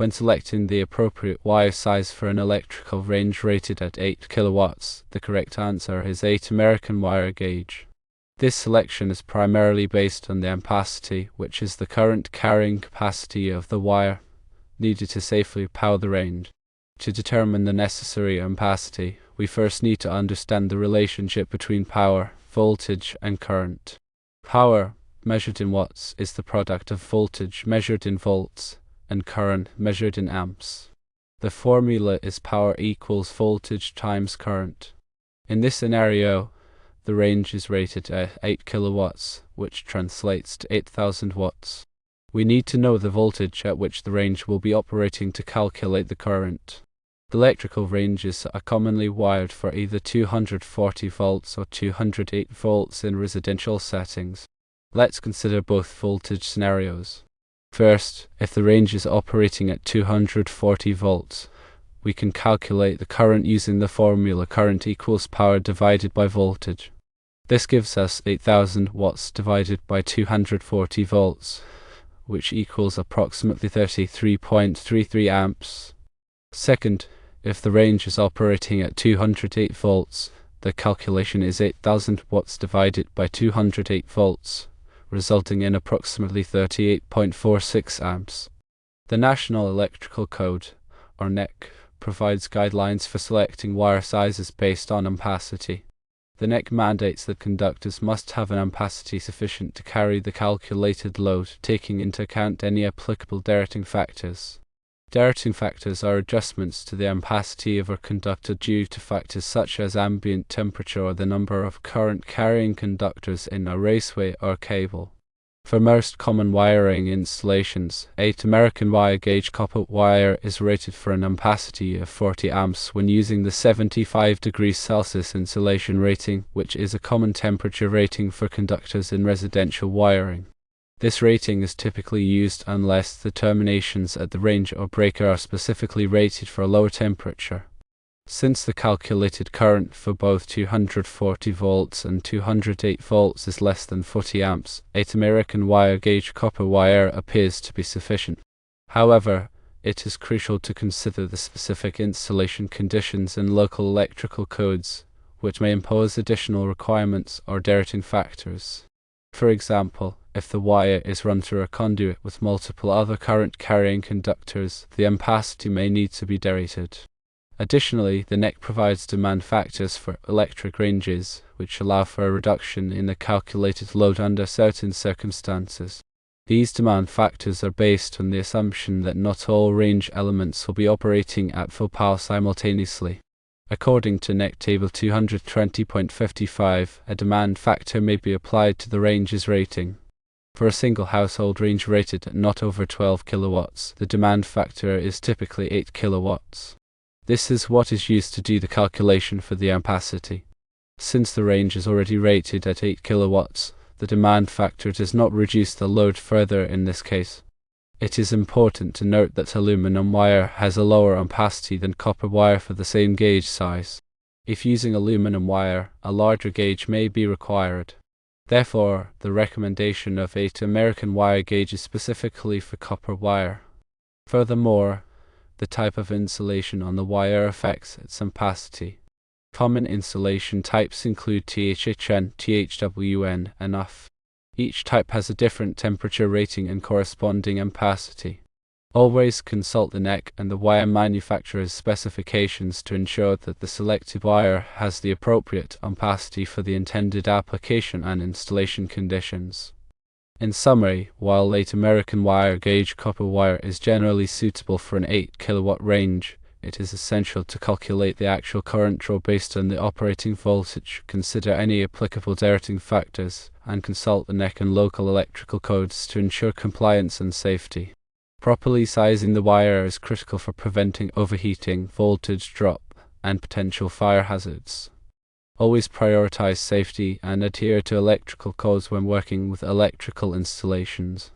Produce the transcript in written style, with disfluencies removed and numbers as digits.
When selecting the appropriate wire size for an electrical range rated at 8 kilowatts, the correct answer is 8 American wire gauge. This selection is primarily based on the ampacity, which is the current carrying capacity of the wire needed to safely power the range. To determine the necessary ampacity, we first need to understand the relationship between power, voltage, and current. Power, measured in watts, is the product of voltage measured in volts and current measured in amps. The formula is power equals voltage times current. In this scenario, the range is rated at 8 kilowatts, which translates to 8,000 watts. We need to know the voltage at which the range will be operating to calculate the current. Electrical ranges are commonly wired for either 240 volts or 208 volts in residential settings. Let's consider both voltage scenarios. First, if the range is operating at 240 volts, we can calculate the current using the formula current equals power divided by voltage. This gives us 8,000 watts divided by 240 volts, which equals approximately 33.33 amps. Second, if the range is operating at 208 volts, the calculation is 8,000 watts divided by 208 volts, resulting in approximately 38.46 amps. The National Electrical Code, or NEC, provides guidelines for selecting wire sizes based on ampacity. The NEC mandates that conductors must have an ampacity sufficient to carry the calculated load, taking into account any applicable directing factors. Directing factors are adjustments to the ampacity of a conductor due to factors such as ambient temperature or the number of current-carrying conductors in a raceway or cable. For most common wiring installations, 8 American wire gauge copper wire is rated for an ampacity of 40 amps when using the 75 degrees Celsius insulation rating, which is a common temperature rating for conductors in residential wiring. This rating is typically used unless the terminations at the range or breaker are specifically rated for a lower temperature. Since the calculated current for both 240 volts and 208 volts is less than 40 amps, 8 American wire gauge copper wire appears to be sufficient. However, it is crucial to consider the specific installation conditions in local electrical codes, which may impose additional requirements or directing factors. For example, if the wire is run through a conduit with multiple other current-carrying conductors, the ampacity may need to be derated. Additionally, the NEC provides demand factors for electric ranges, which allow for a reduction in the calculated load under certain circumstances. These demand factors are based on the assumption that not all range elements will be operating at full power simultaneously. According to NEC Table 220.55, a demand factor may be applied to the range's rating. For a single household range rated at not over 12 kilowatts, the demand factor is typically 8 kilowatts. This is what is used to do the calculation for the ampacity. Since the range is already rated at 8 kilowatts, the demand factor does not reduce the load further in this case. It is important to note that aluminum wire has a lower ampacity than copper wire for the same gauge size. If using aluminum wire, a larger gauge may be required. Therefore, the recommendation of 8 American wire gauge is specifically for copper wire. Furthermore, the type of insulation on the wire affects its ampacity. Common insulation types include THHN, THWN, and UF. Each type has a different temperature rating and corresponding ampacity. Always consult the NEC and the wire manufacturer's specifications to ensure that the selected wire has the appropriate ampacity for the intended application and installation conditions. In summary, while 8 American wire gauge copper wire is generally suitable for an 8 kilowatt range, it is essential to calculate the actual current draw based on the operating voltage, consider any applicable directing factors, and consult the NEC and local electrical codes to ensure compliance and safety. Properly sizing the wire is critical for preventing overheating, voltage drop, and potential fire hazards. Always prioritize safety and adhere to electrical codes when working with electrical installations.